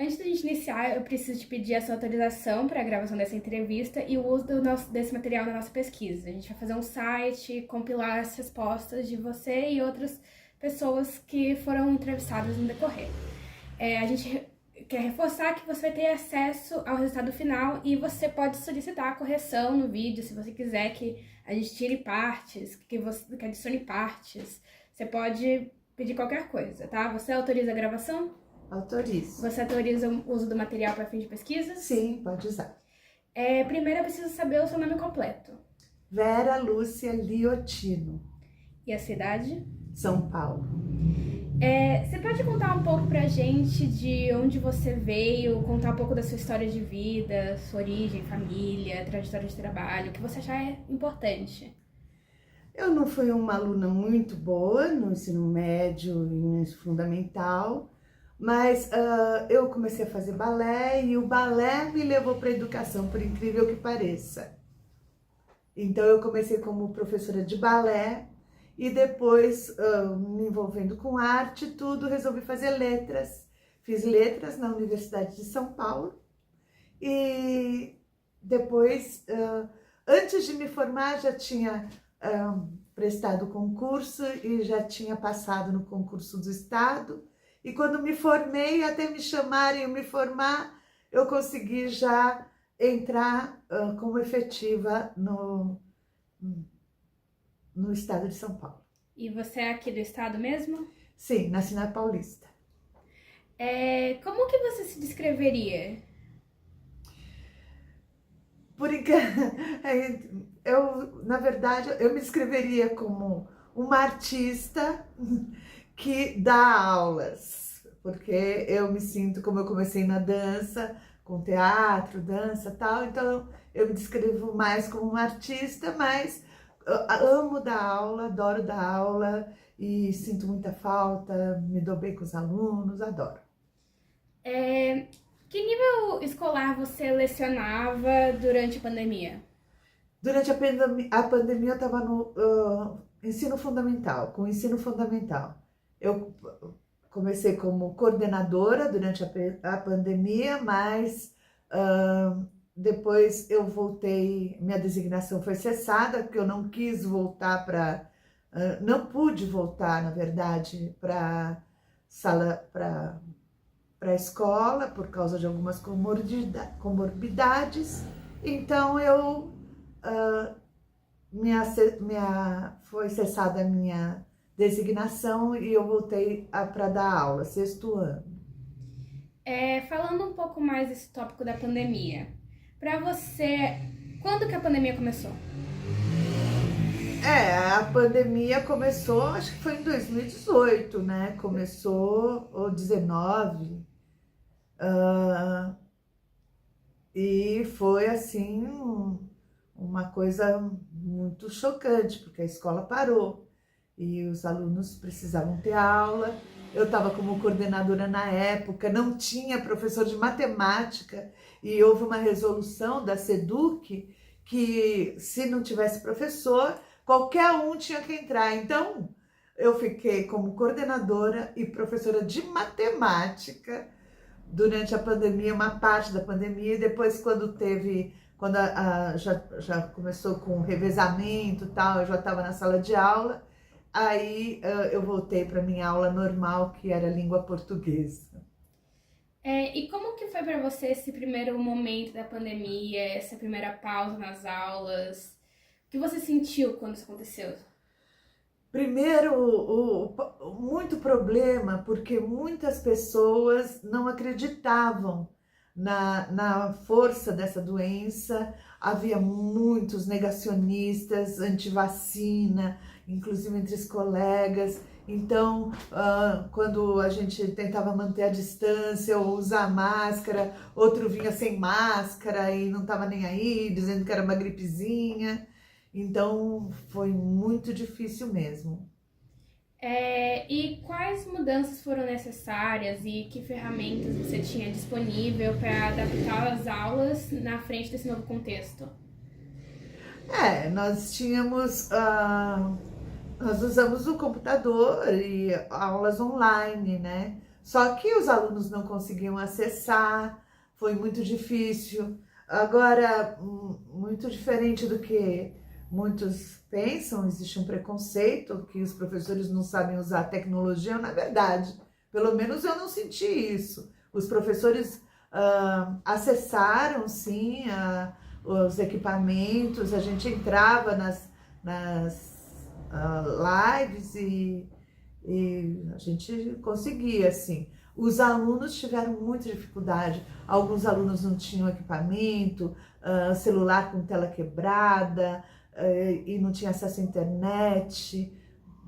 Antes da gente iniciar, eu preciso te pedir a sua autorização para a gravação dessa entrevista e o uso desse material na nossa pesquisa. A gente vai fazer um site, compilar as respostas de você e outras pessoas que foram entrevistadas no decorrer. A gente quer reforçar que você vai ter acesso ao resultado final e você pode solicitar a correção no vídeo, se você quiser que a gente tire partes, que adicione partes. Você pode pedir qualquer coisa, tá? Você autoriza a gravação? Autorizo. Você autoriza o uso do material para fim de pesquisa? Sim, pode usar. Primeiro eu preciso saber o seu nome completo. Vera Lúcia Liotino, E a cidade? São Paulo. Você pode contar um pouco pra gente de onde você veio, contar um pouco da sua história de vida, sua origem, família, trajetória de trabalho, o que você achar importante? Eu não fui uma aluna muito boa no ensino médio e no ensino fundamental, mas eu comecei a fazer balé e o balé me levou para a educação, por incrível que pareça. Então eu comecei como professora de balé e depois, me envolvendo com arte, tudo, resolvi fazer letras. Fiz letras na Universidade de São Paulo e depois, antes de me formar, já tinha prestado concurso e já tinha passado no concurso do Estado. E quando me formei, até me chamarem e me formar, eu consegui já entrar como efetiva no Estado de São Paulo. E você é aqui do estado mesmo? Sim, nasci na Paulista. Como que você se descreveria? Na verdade, eu me descreveria como uma artista que dá aulas, porque eu me sinto, como eu comecei na dança, com teatro, dança e tal, então eu me descrevo mais como uma artista, mas amo dar aula, adoro dar aula e sinto muita falta, me dou bem com os alunos, adoro. Que nível escolar você lecionava durante a pandemia? Durante a pandemia eu estava no ensino fundamental, com ensino fundamental. Eu comecei como coordenadora durante a pandemia, mas depois eu voltei, minha designação foi cessada, porque eu não quis voltar não pude voltar, na verdade, para a escola, por causa de algumas comorbidades. Então foi cessada a minha designação e eu voltei para dar aula, sexto ano. Falando um pouco mais desse tópico da pandemia, para você, quando que a pandemia começou? A pandemia começou, acho que foi em 2018, né? Começou, ou 19. E foi assim uma coisa muito chocante, porque a escola parou e os alunos precisavam ter aula. Eu estava como coordenadora na época, não tinha professor de matemática e houve uma resolução da SEDUC que se não tivesse professor, qualquer um tinha que entrar. Então eu fiquei como coordenadora e professora de matemática durante a pandemia, uma parte da pandemia, e depois quando já começou com revezamento e tal, eu já estava na sala de aula, aí eu voltei para minha aula normal, que era língua portuguesa. E como que foi para você esse primeiro momento da pandemia, essa primeira pausa nas aulas? O que você sentiu quando isso aconteceu? Primeiro, muito problema, porque muitas pessoas não acreditavam na força dessa doença. Havia muitos negacionistas, anti-vacina, inclusive entre os colegas. Então, quando a gente tentava manter a distância ou usar máscara, outro vinha sem máscara e não estava nem aí, dizendo que era uma gripezinha. Então, foi muito difícil mesmo. E quais mudanças foram necessárias e que ferramentas você tinha disponível para adaptar as aulas na frente desse novo contexto? Nós tínhamos, nós usamos o computador e aulas online, né? Só que os alunos não conseguiam acessar, foi muito difícil. Agora, muito diferente do que muitos pensam, existe um preconceito que os professores não sabem usar a tecnologia, na verdade, pelo menos eu não senti isso. Os professores acessaram, sim, os equipamentos, a gente entrava nas lives e a gente conseguia, assim. Os alunos tiveram muita dificuldade, alguns alunos não tinham equipamento, celular com tela quebrada, e não tinha acesso à internet.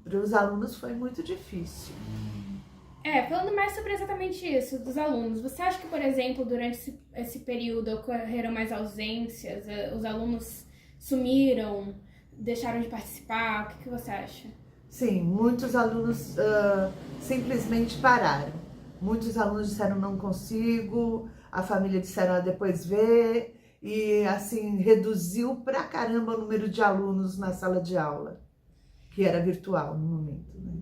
Para os alunos foi muito difícil. Falando mais sobre exatamente isso, dos alunos, você acha que, por exemplo, durante esse período ocorreram mais ausências, os alunos sumiram, deixaram de participar, o que você acha? Sim, muitos alunos simplesmente pararam. Muitos alunos disseram não consigo, a família disseram depois vê, e assim, reduziu pra caramba o número de alunos na sala de aula, que era virtual no momento, né?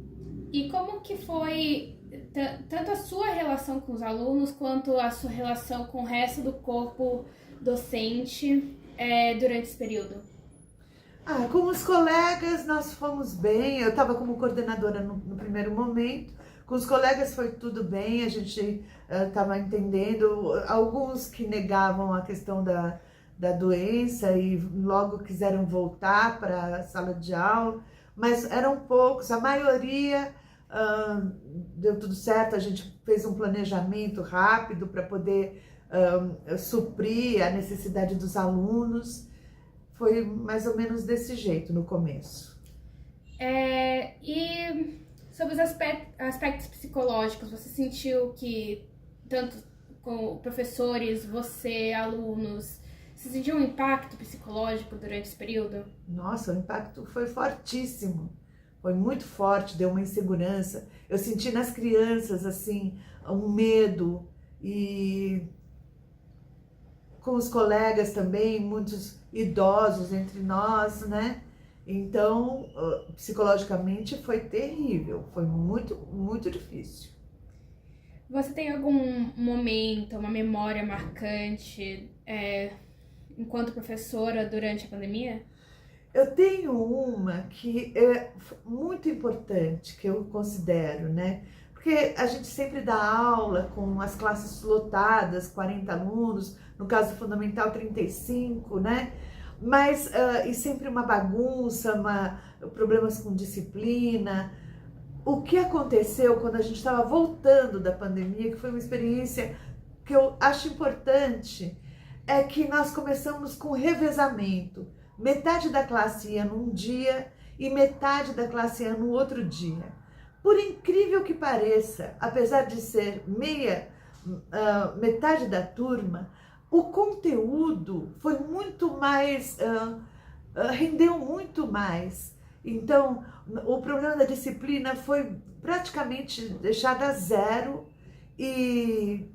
E como que foi tanto a sua relação com os alunos, quanto a sua relação com o resto do corpo docente durante esse período? Com os colegas nós fomos bem, eu estava como coordenadora no primeiro momento, com os colegas foi tudo bem, a gente estava entendendo, alguns que negavam a questão da doença e logo quiseram voltar para a sala de aula, mas eram poucos, a maioria deu tudo certo, a gente fez um planejamento rápido para poder suprir a necessidade dos alunos. Foi mais ou menos desse jeito no começo. E sobre os aspectos psicológicos, você sentiu que, tanto com professores, você, alunos, você sentiu um impacto psicológico durante esse período? Nossa, o impacto foi fortíssimo. Foi muito forte, deu uma insegurança. Eu senti nas crianças, assim, um medo. E com os colegas também, muitos idosos entre nós, né? Então, psicologicamente foi terrível, foi muito, muito difícil. Você tem algum momento, uma memória marcante enquanto professora durante a pandemia? Eu tenho uma que é muito importante, que eu considero, né? Porque a gente sempre dá aula com as classes lotadas, 40 alunos, no caso fundamental 35, né? Mas, e sempre uma bagunça, problemas com disciplina. O que aconteceu quando a gente estava voltando da pandemia, que foi uma experiência que eu acho importante, é que nós começamos com revezamento. Metade da classe ia num dia e metade da classe ia no outro dia. Por incrível que pareça, apesar de ser metade da turma, o conteúdo foi muito mais, rendeu muito mais. Então, o problema da disciplina foi praticamente deixado a zero e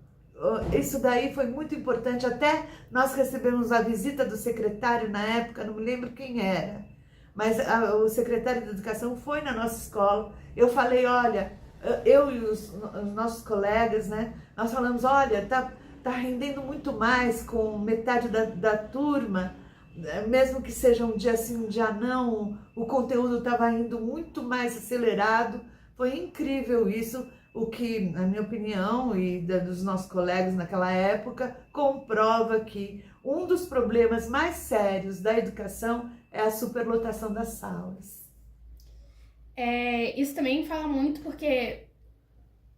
isso daí foi muito importante. Até nós recebemos a visita do secretário na época, não me lembro quem era, mas o secretário de Educação foi na nossa escola. Eu falei, olha, eu e os nossos colegas, né, nós falamos, olha, tá rendendo muito mais com metade da turma, mesmo que seja um dia sim, um dia não, o conteúdo estava indo muito mais acelerado. Foi incrível isso, o que, na minha opinião e dos nossos colegas naquela época, comprova que um dos problemas mais sérios da educação é a superlotação das salas. Isso também fala muito porque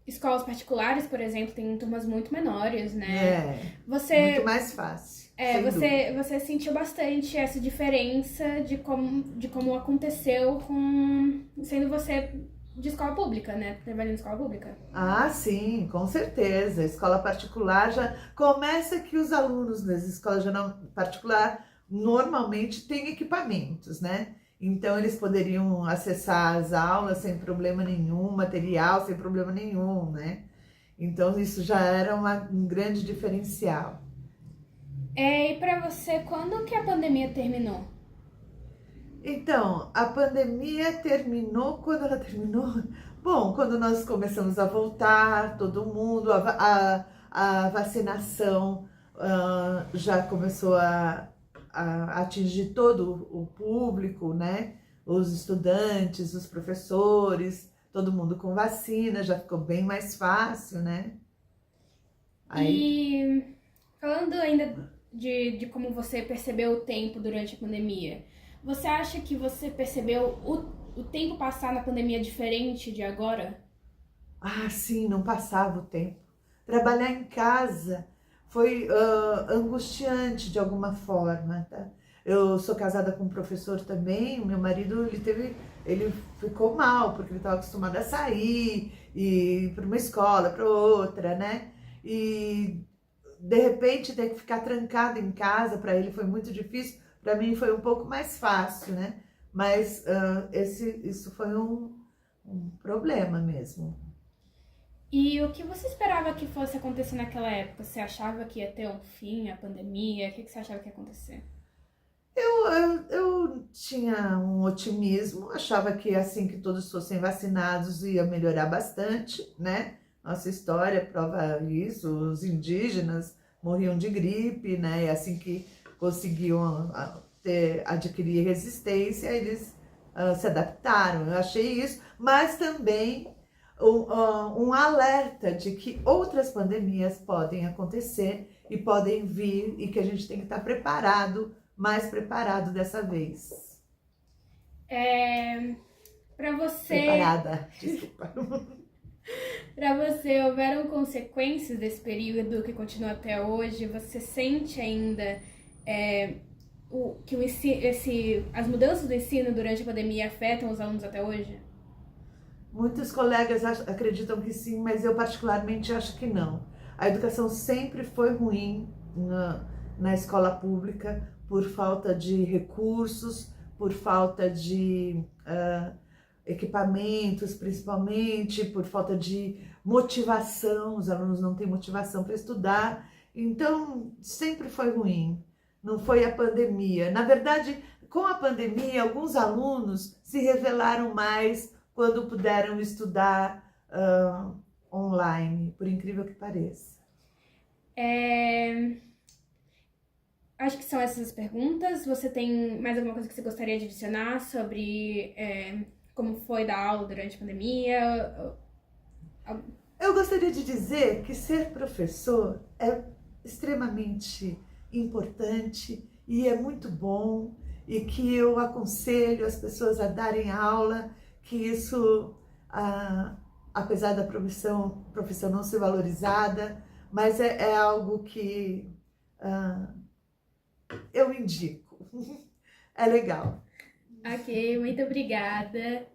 escolas particulares, por exemplo, têm turmas muito menores, né? Muito mais fácil. Você sentiu bastante essa diferença de como aconteceu sendo você de escola pública, né? Trabalhando em escola pública. Ah, sim, com certeza. A escola particular já começa que os alunos das escolas particular normalmente têm equipamentos, né? Então eles poderiam acessar as aulas sem problema nenhum, material sem problema nenhum, né? Então isso já era um grande diferencial. E para você, quando que a pandemia terminou? Então, a pandemia terminou quando ela terminou? Bom, quando nós começamos a voltar, todo mundo, a vacinação já começou a atingir todo o público, né? Os estudantes, os professores, todo mundo com vacina, já ficou bem mais fácil, né? Aí, E falando ainda de como você percebeu o tempo durante a pandemia, você acha que você percebeu o tempo passar na pandemia diferente de agora? sim, não passava o tempo. Trabalhar em casa foi angustiante de alguma forma, tá? Eu sou casada com um professor também, meu marido, ele ficou mal, porque ele estava acostumado a sair, e ir para uma escola, para outra, né? E de repente ter que ficar trancado em casa, para ele foi muito difícil, para mim foi um pouco mais fácil, né? Mas isso foi um problema mesmo. E o que você esperava que fosse acontecer naquela época? Você achava que ia ter um fim, a pandemia? O que você achava que ia acontecer? Eu tinha um otimismo, achava que assim que todos fossem vacinados ia melhorar bastante, né? Nossa história prova isso, os indígenas morriam de gripe, né? E assim que conseguiam adquirir resistência, eles se adaptaram. Eu achei isso, mas também um alerta de que outras pandemias podem acontecer e podem vir e que a gente tem que estar preparado, mais preparado dessa vez. Para você, Preparada, desculpa. para você, houveram consequências desse período que continua até hoje? Você sente ainda que as mudanças do ensino durante a pandemia afetam os alunos até hoje? Muitos colegas acreditam que sim, mas eu particularmente acho que não. A educação sempre foi ruim na escola pública por falta de recursos, por falta de equipamentos, principalmente, por falta de motivação. Os alunos não têm motivação para estudar. Então, sempre foi ruim. Não foi a pandemia. Na verdade, com a pandemia, alguns alunos se revelaram mais quando puderam estudar online, por incrível que pareça. Acho que são essas as perguntas. Você tem mais alguma coisa que você gostaria de adicionar sobre como foi dar aula durante a pandemia? Eu gostaria de dizer que ser professor é extremamente importante e é muito bom, e que eu aconselho as pessoas a darem aula, que isso, apesar da profissão não ser valorizada, mas é algo que eu indico. É legal. Ok, muito obrigada.